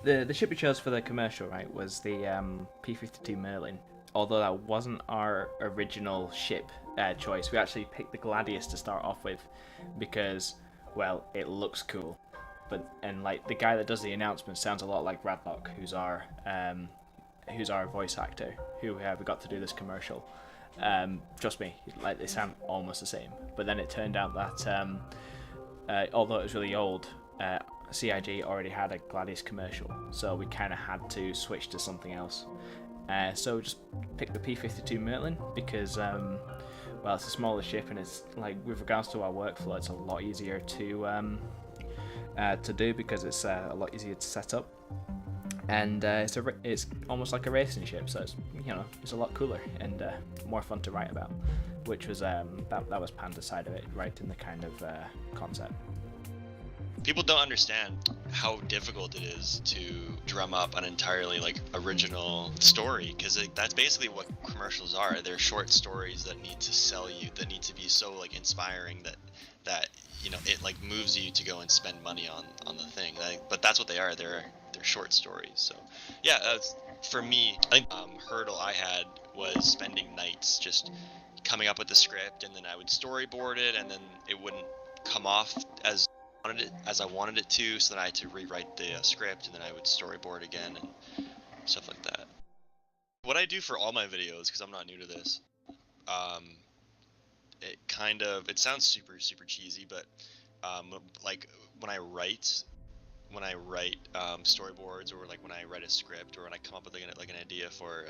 the ship we chose for the commercial, right, was the P52 Merlin. Although that wasn't our original ship choice, we actually picked the Gladius to start off with because, well, it looks cool. And like the guy that does the announcement sounds a lot like Radlock, who's our voice actor, who we got to do this commercial. Trust me, like they sound almost the same. But then it turned out that although it was really old, CIG already had a Gladius commercial, so we kind of had to switch to something else. So just picked the P52 Merlin because, well, it's a smaller ship, and it's like with regards to our workflow, it's a lot easier to do because it's a lot easier to set up, and it's almost like a racing ship, so it's a lot cooler and more fun to write about, which was that was Panda's side of it, writing the kind of concept. People don't understand how difficult it is to drum up an entirely like original story, because that's basically what commercials are. They're short stories that need to sell you, that need to be so like inspiring that it like moves you to go and spend money on the thing. But that's what they are. They're short stories. So yeah, for me, I think hurdle I had was spending nights just coming up with the script, and then I would storyboard it, and then it wouldn't come off as I wanted it to, so then I had to rewrite the script, and then I would storyboard again and stuff like that. What I do for all my videos, because I'm not new to this, it sounds super cheesy, but like when I write storyboards, or like when I write a script, or when I come up with like an idea for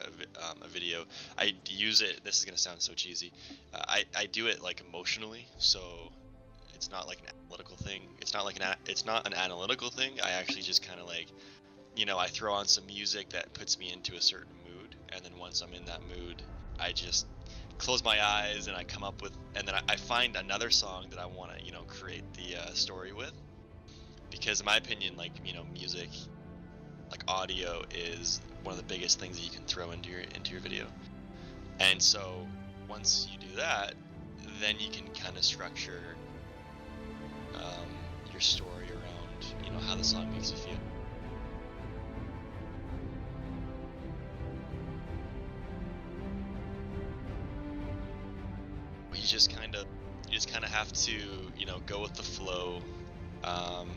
a video, I use it. This is gonna sound so cheesy. I do it like emotionally, so it's not like an analytical thing. It's not an analytical thing. I actually just kind of like, I throw on some music that puts me into a certain mood, and then once I'm in that mood, I just close my eyes and I come up with, and then I find another song that I want to, create the story with. Because in my opinion, like, music, like audio, is one of the biggest things that you can throw into your video. And so once you do that, then you can kind of structure your story around, how the song makes you feel. You just kind of have to, go with the flow, and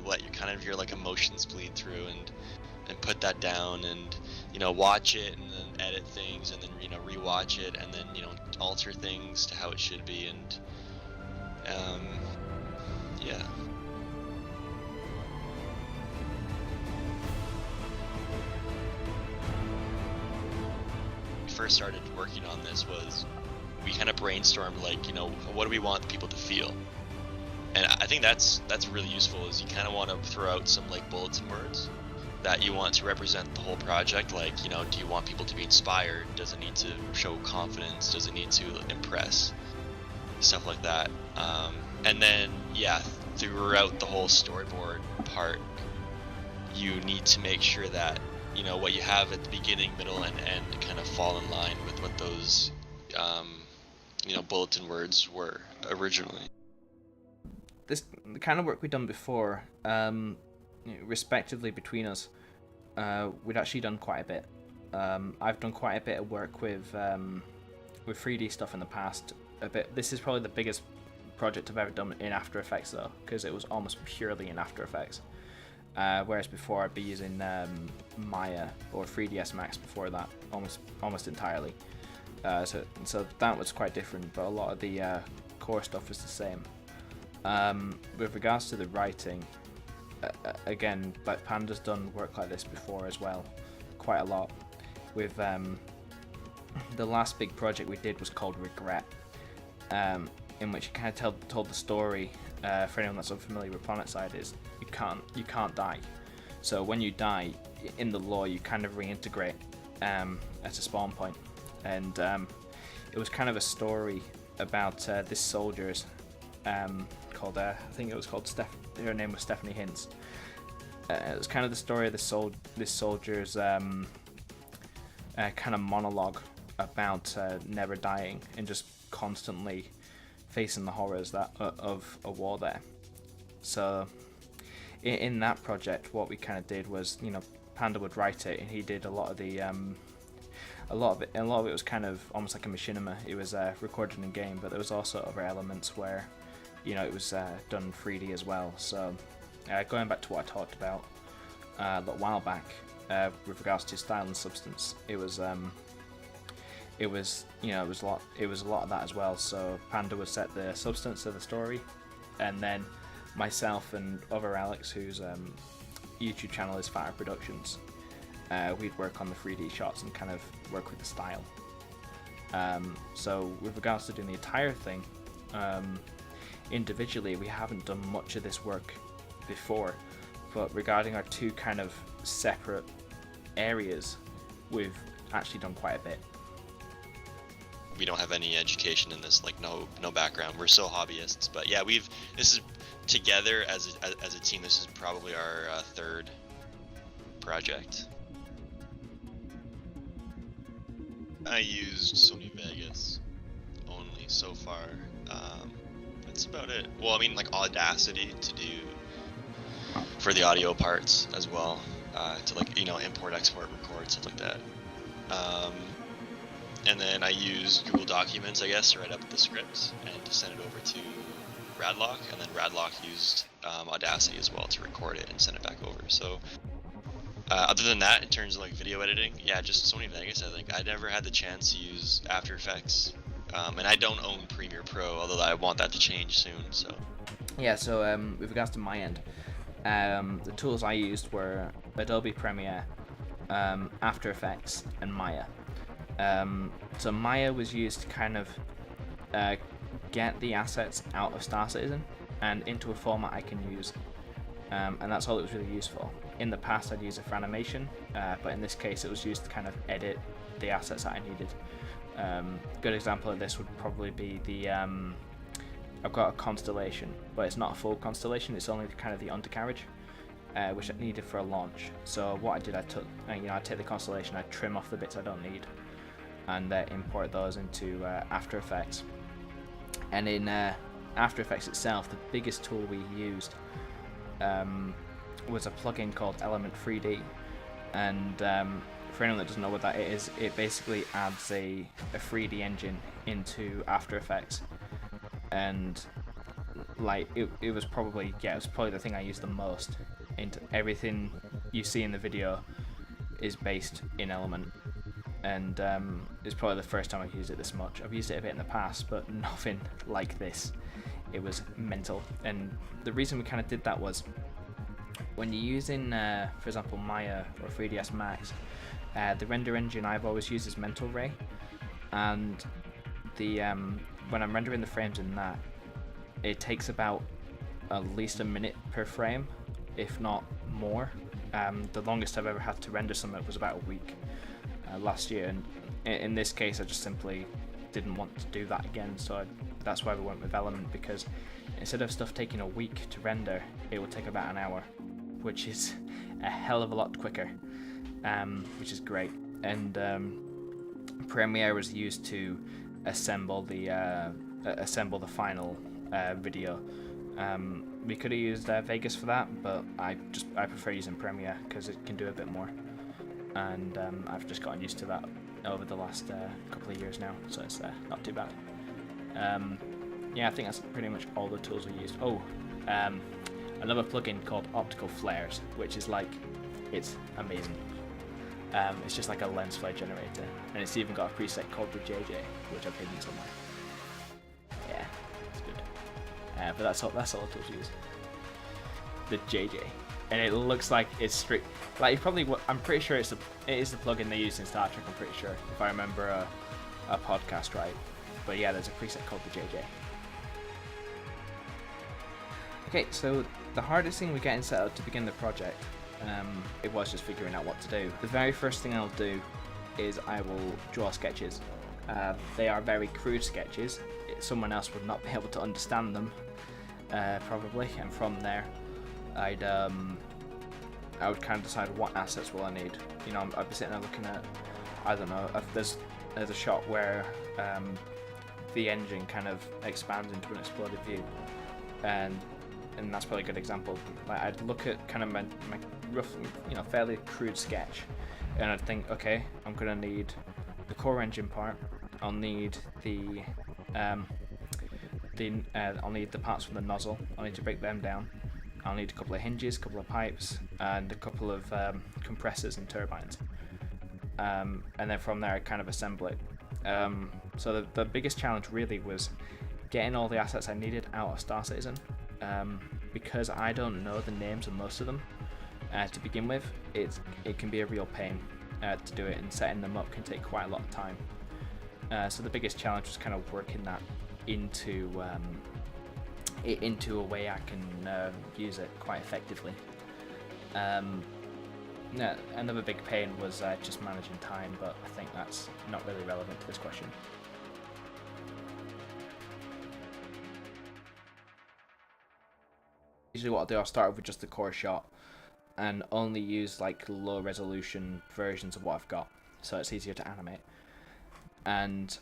let your like emotions bleed through, and put that down, and watch it, and then edit things, and then rewatch it, and then alter things to how it should be, and yeah. We first started working on this was we kind of brainstormed like, what do we want people to feel? And I think that's really useful, is you kind of want to throw out some like bulletin words that you want to represent the whole project. Like, do you want people to be inspired? Does it need to show confidence? Does it need to impress? Stuff like that. And then, yeah, throughout the whole storyboard part, you need to make sure that, what you have at the beginning, middle, and end kind of fall in line with what those, bulletin words were originally. The kind of work we'd done before, respectively between us, we'd actually done quite a bit. I've done quite a bit of work with 3D stuff in the past. This is probably the biggest project I've ever done in After Effects, though, because it was almost purely in After Effects. Whereas before I'd be using Maya or 3ds Max before that, almost entirely. So that was quite different, but a lot of the core stuff was the same. With regards to the writing, again, like Panda's done work like this before as well, quite a lot. With the last big project we did was called Regret, in which it kind of told the story. For anyone that's unfamiliar with PlanetSide, is you can't die. So when you die in the lore, you kind of reintegrate at a spawn point, and it was kind of a story about this soldier's called I think it was called her name was Stephanie Hintz. It was kind of the story of this soldier's kind of monologue about never dying and just constantly facing the horrors of a war there. So in that project, what we kind of did was, Panda would write it, and he did a lot of the a lot of it was kind of almost like a machinima. It was recorded in game, but there was also other elements where, it was done 3D as well. So going back to what I talked about a little while back with regards to style and substance, it was a lot of that as well. So Panda would set the substance of the story, and then myself and other Alex, whose YouTube channel is Fatter Productions, we'd work on the 3D shots and kind of work with the style. So with regards to doing the entire thing, individually we haven't done much of this work before, but regarding our two kind of separate areas, we've actually done quite a bit. We don't have any education in this, like no background. We're so hobbyists, but yeah, this is together as a team. This is probably our third project. I used Sony Vegas only so far. That's about it. Well, I mean, like Audacity to do for the audio parts as well, to like import, export, record, stuff like that. And then I used Google Documents, I guess, to write up the script and to send it over to Radlock, and then Radlock used Audacity as well to record it and send it back over. So other than that, in terms of like video editing, yeah, just Sony Vegas. I think I never had the chance to use After Effects, and I don't own Premiere Pro, although I want that to change soon. So yeah, so with regards to my end, the tools I used were Adobe Premiere, After Effects, and Maya. So Maya was used to kind of get the assets out of Star Citizen and into a format I can use, and that's all it was really used for. In the past I'd use it for animation, but in this case it was used to kind of edit the assets that I needed. Good example of this would probably be the I've got a constellation, but it's not a full constellation, it's only kind of the undercarriage, which I needed for a launch. So what I did, I take the constellation, I trim off the bits I don't need, and import those into After Effects. And in After Effects itself, the biggest tool we used was a plugin called Element 3D. And for anyone that doesn't know what that is, it basically adds a 3D engine into After Effects. And like it was probably the thing I used the most. Into everything you see in the video is based in Element. And it's probably the first time I've used it this much. I've used it a bit in the past, but nothing like this. It was mental. And the reason we kind of did that was when you're using, for example, Maya or 3ds Max, the render engine I've always used is Mental Ray, and the when I'm rendering the frames in that, it takes about at least a minute per frame, if not more. The longest I've ever had to render something was about a week. Last year, and in this case I just simply didn't want to do that again, so that's why we went with Element, because instead of stuff taking a week to render, it would take about an hour, which is a hell of a lot quicker, which is great. And Premiere was used to assemble the final video. We could have used Vegas for that, but I prefer using Premiere because it can do a bit more. And I've just gotten used to that over the last couple of years now, so it's not too bad. Yeah, I think that's pretty much all the tools we used. Another plugin called Optical Flares, which is like, it's amazing. It's just like a lens flare generator, and it's even got a preset called the JJ, which I've hidden somewhere. Yeah, it's good. But that's all the tools we use. The JJ. And it looks like it's strict. Like I'm pretty sure it is the plugin they use in Star Trek. I'm pretty sure, if I remember a podcast right. But yeah, there's a preset called the JJ. Okay, so the hardest thing we get set up to begin the project, it was just figuring out what to do. The very first thing I'll do is I will draw sketches. They are very crude sketches. Someone else would not be able to understand them, probably, and from there I would kind of decide what assets will I need. I'd be sitting there looking at, I don't know, if there's a shot where the engine kind of expands into an exploded view, and and that's probably a good example. Like, I'd look at kind of my rough, fairly crude sketch, and I'd think, okay, I'm gonna need the core engine part. I'll need I'll need the parts from the nozzle. I'll need to break them down. I'll need a couple of hinges, a couple of pipes, and a couple of compressors and turbines. And then from there, I kind of assemble it. So the biggest challenge really was getting all the assets I needed out of Star Citizen, because I don't know the names of most of them to begin with. It can be a real pain to do it, and setting them up can take quite a lot of time. So the biggest challenge was kind of working that into a way I can use it quite effectively. Another big pain was just managing time, but I think that's not really relevant to this question. Usually what I'll do, I'll start with just the core shot and only use like low resolution versions of what I've got, so it's easier to animate. And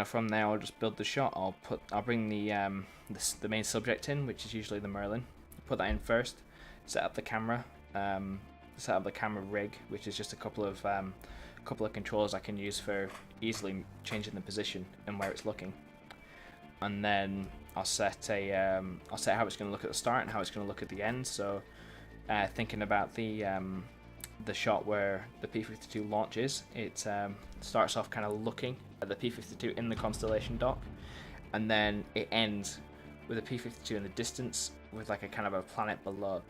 from there I'll just build the shot. I'll bring the main subject in, which is usually the Merlin. Put that in first. Set up the camera. Set up the camera rig, which is just a couple of controls I can use for easily changing the position and where it's looking. And then I'll set how it's going to look at the start and how it's going to look at the end. So thinking about the shot where the P52 launches, it starts off kind of looking at the P52 in the constellation dock, and then it ends with a P52 in the distance with like a kind of a planet below.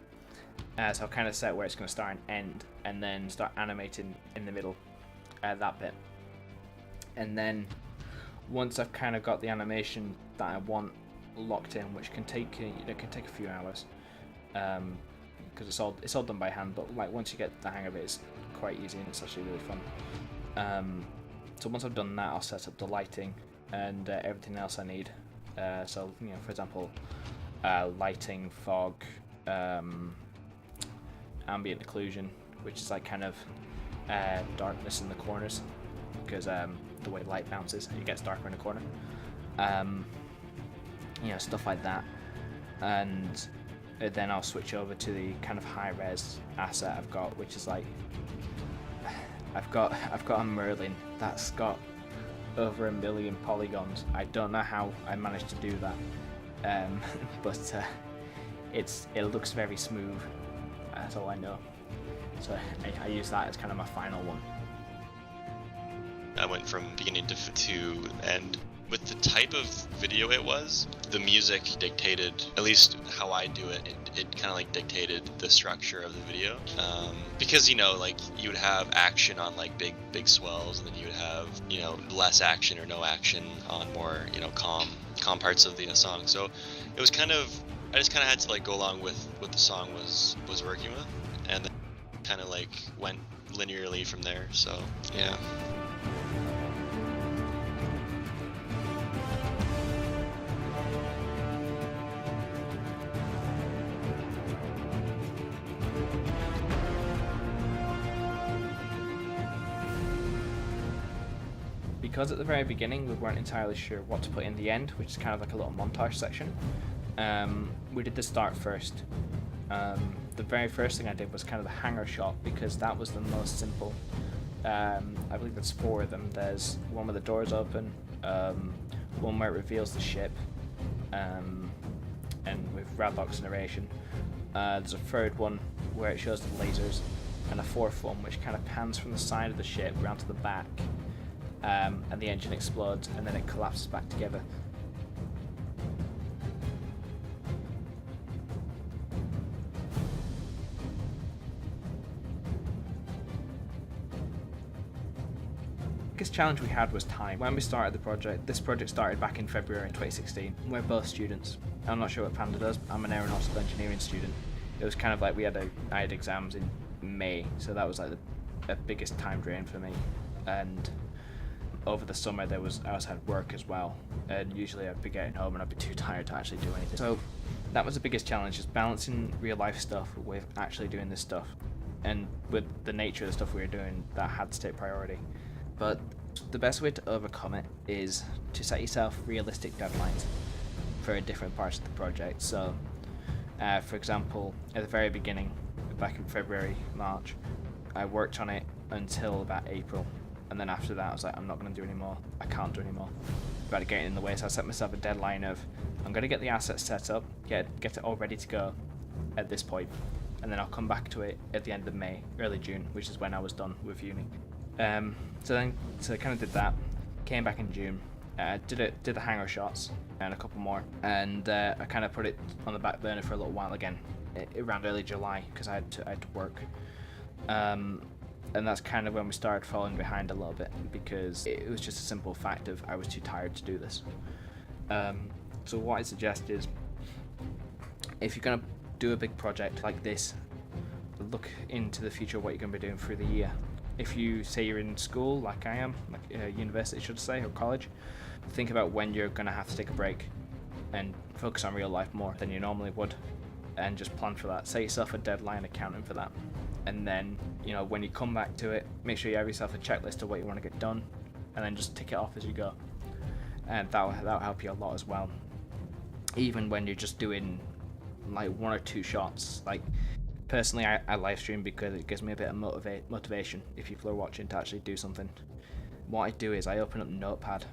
So I'll kind of set where it's going to start and end, and then start animating in the middle, that bit. And then once I've kind of got the animation that I want locked in, which can take a few hours, because it's all done by hand. But like once you get the hang of it, it's quite easy and it's actually really fun. So once I've done that, I'll set up the lighting and everything else I need. So for example, lighting, fog, ambient occlusion, which is like kind of darkness in the corners, because the way light bounces, it gets darker in the corner. Stuff like that. And then I'll switch over to the kind of high-res asset I've got, which is like I've got a Merlin that's got over 1 million polygons. I don't know how I managed to do that, but it looks very smooth. That's all I know. So I use that as kind of my final one. I went from beginning to end. With the type of video it was, the music dictated, at least how I do it, it kind of like dictated the structure of the video. Because, like you would have action on like big swells, and then you would have, less action or no action on more, calm parts of the song. So it was I just kind of had to like go along with what the song was working with, and then kind of like went linearly from there. So yeah. Because at the very beginning we weren't entirely sure what to put in the end, which is kind of like a little montage section, we did the start first. The very first thing I did was kind of the hangar shot, because that was the most simple. I believe there's 4 of them. There's one where the doors open, one where it reveals the ship, and with Radlock's narration. There's a third one where it shows the lasers, and a fourth one which kind of pans from the side of the ship round to the back, and the engine explodes and then it collapses back together. The biggest challenge we had was time. When we started the project, this project started back in February 2016. We're both students. I'm not sure what Panda does. I'm an aeronautical engineering student. It was kind of like I had exams in May, so that was like the biggest time drain for me. And over the summer I also had work as well, and usually I'd be getting home and I'd be too tired to actually do anything. So that was the biggest challenge, just balancing real life stuff with actually doing this stuff. And with the nature of the stuff we were doing, that had to take priority. But the best way to overcome it is to set yourself realistic deadlines. for different parts of the project. So, for example, at the very beginning, back in February, March, I worked on it until about April, and then after that I was like, I'm not going to do any more. I can't do any more. About it getting in the way, so I set myself a deadline of I'm going to get the assets set up, get it all ready to go at this point, and then I'll come back to it at the end of May, early June, which is when I was done with uni. So I kind of did that, came back in June, did the hanger shots and a couple more, and I kind of put it on the back burner for a little while again, around early July, because I had to work. And that's kind of when we started falling behind a little bit, because it was just a simple fact of I was too tired to do this. So what I suggest is, if you're going to do a big project like this, look into the future, what you're going to be doing through the year. If you say you're in school, like I am, like university should say, or college, think about when you're going to have to take a break and focus on real life more than you normally would, and just plan for that. Set yourself a deadline accounting for that. And then, when you come back to it, make sure you have yourself a checklist of what you want to get done, and then just tick it off as you go. And that'll help you a lot as well. Even when you're just doing like 1 or 2 shots. Like, personally, I live stream because it gives me a bit of motivation if people are watching to actually do something. What I do is I open up Notepad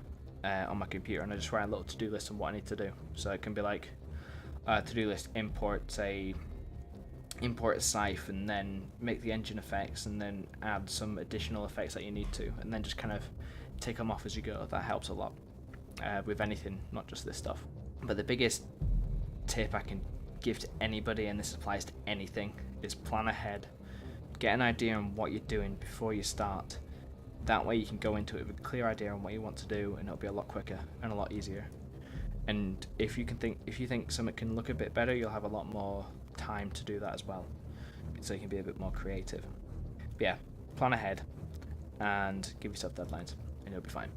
on my computer, and I just write a little to-do list of what I need to do. So it can be like to-do list, import a scythe, and then make the engine effects, and then add some additional effects that you need to, and then just kind of take them off as you go. That helps a lot with anything, not just this stuff. But the biggest tip I can give to anybody, and this applies to anything, is plan ahead. Get an idea on what you're doing before you start. That way you can go into it with a clear idea on what you want to do, and it'll be a lot quicker and a lot easier. And if you think something can look a bit better, you'll have a lot more time to do that as well, so you can be a bit more creative. But yeah, plan ahead and give yourself deadlines, and you'll be fine.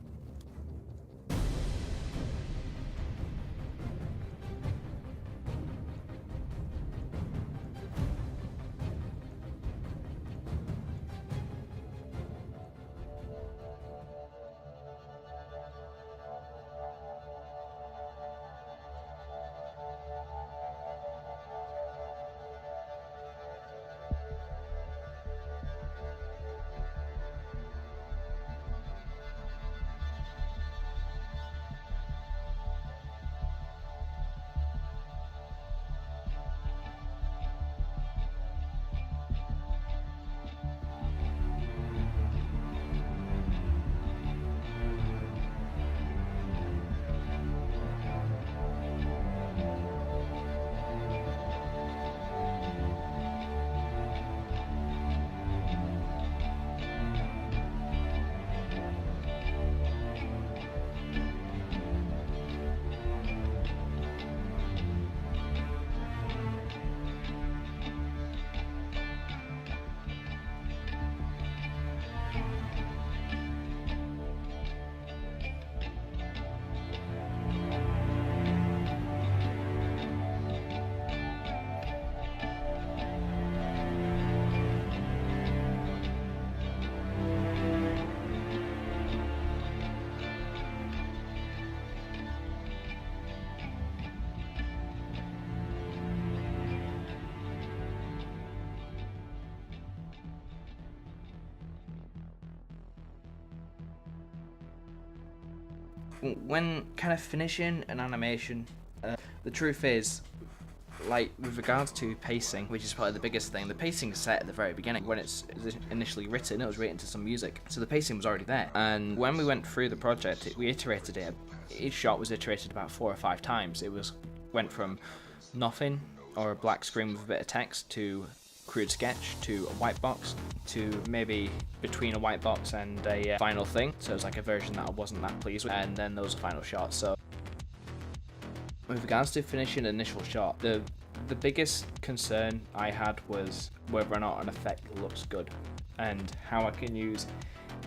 When kind of finishing an animation, the truth is, like, with regards to pacing, which is probably the biggest thing, the pacing is set at the very beginning. When it's initially written, it was written to some music, so the pacing was already there. And when we went through the project, we iterated it. Each shot was iterated about 4 or 5 times. Went from nothing, or a black screen with a bit of text, to crude sketch, to a white box, to maybe between a white box and a final thing. So it was like a version that I wasn't that pleased with, and then there was a final shot. So with regards to finishing an initial shot, the biggest concern I had was whether or not an effect looks good, and how I can use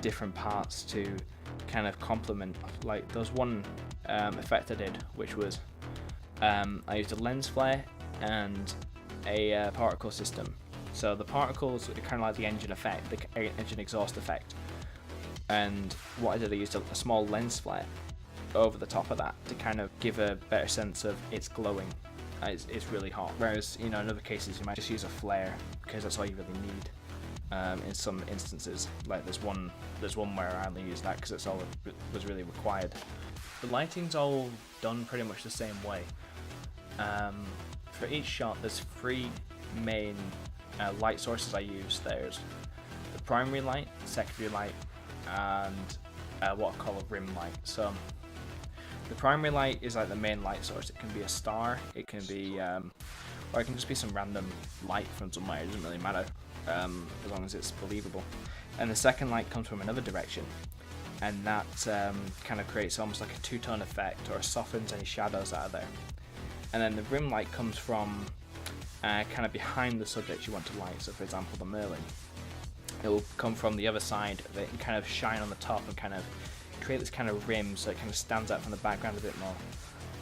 different parts to kind of complement. Like, there was one effect I did, which was I used a lens flare and a particle system. So the particles are kind of like the engine effect, the engine exhaust effect. And what I did, I used a small lens flare, over the top of that to kind of give a better sense of it's glowing. It's really hot. Whereas, you know, in other cases you might just use a flare because that's all you really need. In some instances, like there's one where I only use that because it's all that was really required. The lighting's all done pretty much the same way. For each shot, there's 3 main light sources I use. There's the primary light, secondary light, and what I call a rim light. So the primary light is like the main light source. It can be a star, it can be, or it can just be some random light from somewhere. It doesn't really matter, as long as it's believable. And the second light comes from another direction, and that kind of creates almost like a two-tone effect, or softens any shadows out of there. And then the rim light comes from kind of behind the subject you want to light. So for example, the Merlin, it will come from the other side of it and kind of shine on the top and kind of create this kind of rim, so it kind of stands out from the background a bit more.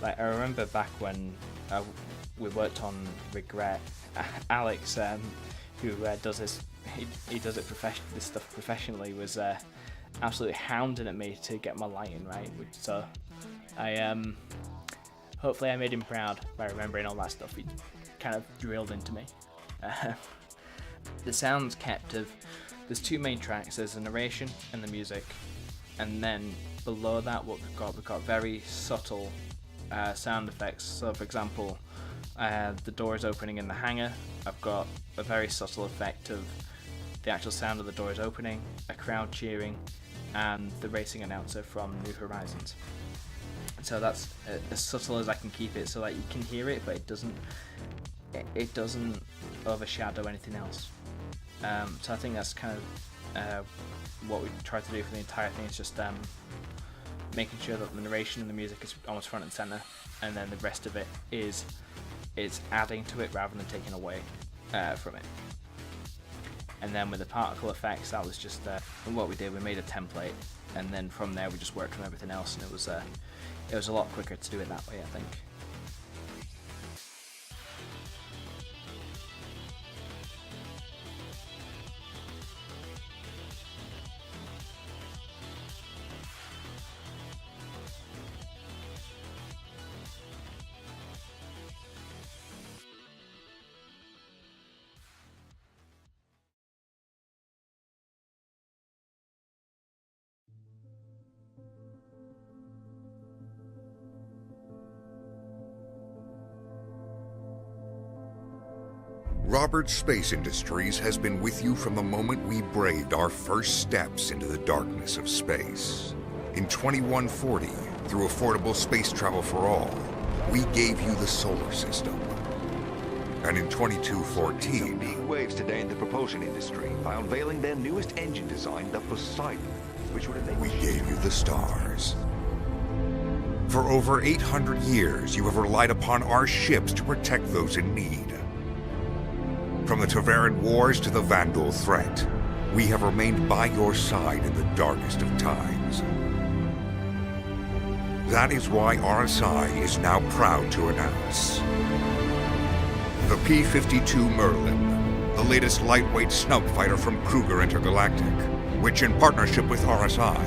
Like I remember back when we worked on Regret, Alex, who does this, he does it this stuff professionally, was absolutely hounding at me to get my lighting right. So I hopefully I made him proud by remembering all that stuff he kind of drilled into me. The sound's kept of, there's 2 main tracks, there's the narration and the music, and then below that what we've got very subtle sound effects. So for example, the doors opening in the hangar, I've got a very subtle effect of the actual sound of the doors opening, a crowd cheering, and the racing announcer from New Horizons. So that's as subtle as I can keep it, so that you can hear it, but it doesn't overshadow anything else. So I think that's kind of what we try to do for the entire thing, is just making sure that the narration and the music is almost front and center, and then the rest of it is adding to it rather than taking away from it. And then with the particle effects, that was just what we did. We made a template, and then from there we just worked on everything else, and it was a lot quicker to do it that way, I think. Roberts Space Industries has been with you from the moment we braved our first steps into the darkness of space. In 2140, through affordable space travel for all, we gave you the solar system. And in 2214, big waves today in the propulsion industry by unveiling their newest engine design, the Poseidon, which would enable we gave you the stars. For over 800 years, you have relied upon our ships to protect those in need. From the Tavaran Wars to the Vandal threat, we have remained by your side in the darkest of times. That is why RSI is now proud to announce the P-52 Merlin, the latest lightweight snub fighter from Kruger Intergalactic, which in partnership with RSI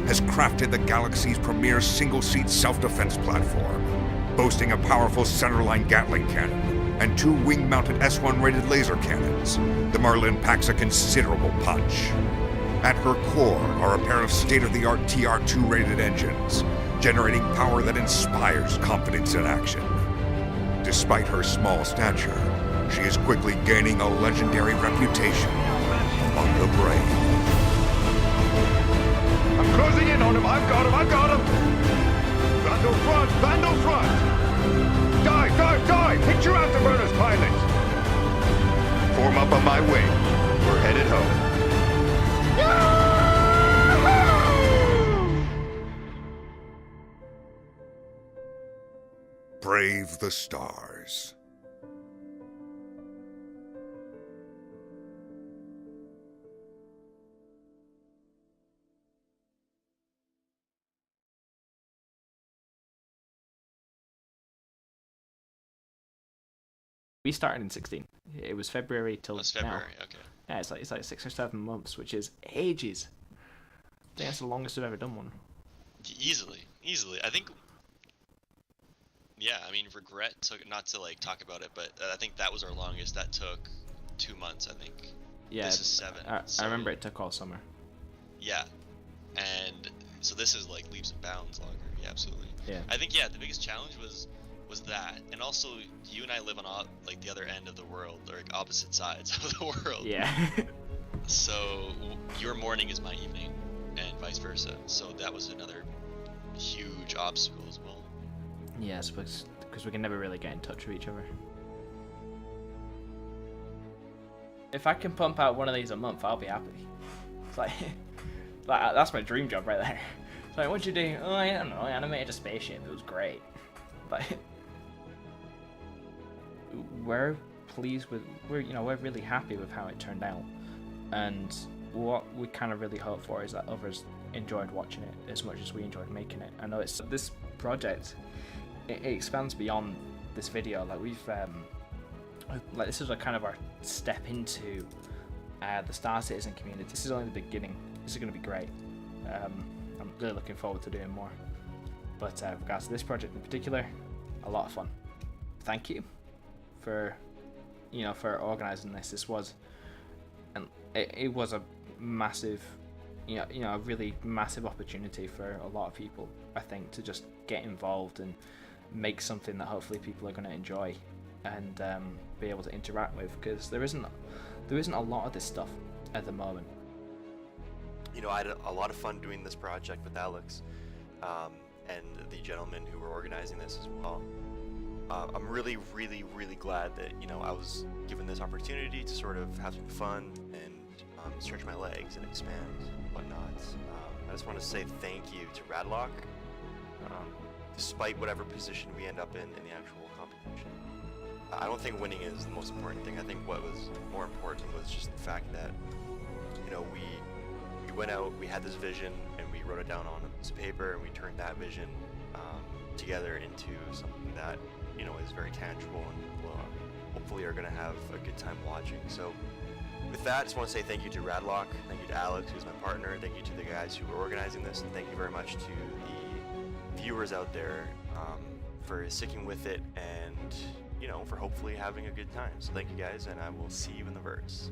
has crafted the galaxy's premier single-seat self-defense platform, boasting a powerful centerline Gatling cannon and 2 wing-mounted S1 rated laser cannons. The Merlin packs a considerable punch. At her core are a pair of state-of-the-art TR2 rated engines, generating power that inspires confidence in action. Despite her small stature, she is quickly gaining a legendary reputation among the brave. I'm closing in on him. I've got him. Vandal front. Die! Hit your afterburners, pilot! Form up on my wing. We're headed home. Brave the stars. We started in 16. It was February till February, now. okay. Yeah, it's like 6 or 7 months, which is ages. I think that's the longest I've ever done one. Easily. Easily. I think, yeah, I mean, regret took, not to like talk about it, but I think that was our longest. That took 2 months, I think. Yeah, This is 7. I remember it took all summer. Yeah, and so this is like leaps and bounds longer. Yeah, absolutely. Yeah. I think, yeah, the biggest challenge was that, and also you and I live on like the other end of the world, or like opposite sides of the world. Yeah. So your morning is my evening, and vice versa. So that was another huge obstacle as well. Yes, because we can never really get in touch with each other. If I can pump out one of these a month, I'll be happy. It's like that's my dream job right there. It's like, what'd you do? Oh, I don't know. I animated a spaceship. It was great. But we're really happy with how it turned out, and what we kind of really hope for is that others enjoyed watching it as much as we enjoyed making it. I know it's this project. It expands beyond this video. Like we've like this is a kind of our step into the Star Citizen community. This is only the beginning. This is going to be great. I'm really looking forward to doing more. But regards to this project in particular, a lot of fun. Thank you for organising this. This was, and it was a massive, a really massive opportunity for a lot of people. I think to just get involved and make something that hopefully people are going to enjoy and be able to interact with, because there isn't a lot of this stuff at the moment. I had a lot of fun doing this project with Alex and the gentlemen who were organizing this as well. I'm really, really, really glad that I was given this opportunity to sort of have some fun and stretch my legs and expand and whatnot. I just want to say thank you to Radlock. Despite whatever position we end up in the actual competition, I don't think winning is the most important thing. I think what was more important was just the fact that we went out, we had this vision, and we wrote it down on a piece of paper, and we turned that vision together into something that is very tangible, and people hopefully are going to have a good time watching. So with that, I just want to say thank you to Radlock, thank you to Alex, who's my partner, thank you to the guys who were organizing this, and thank you very much to the viewers out there for sticking with it and for hopefully having a good time. So thank you guys, and I will see you in the verse.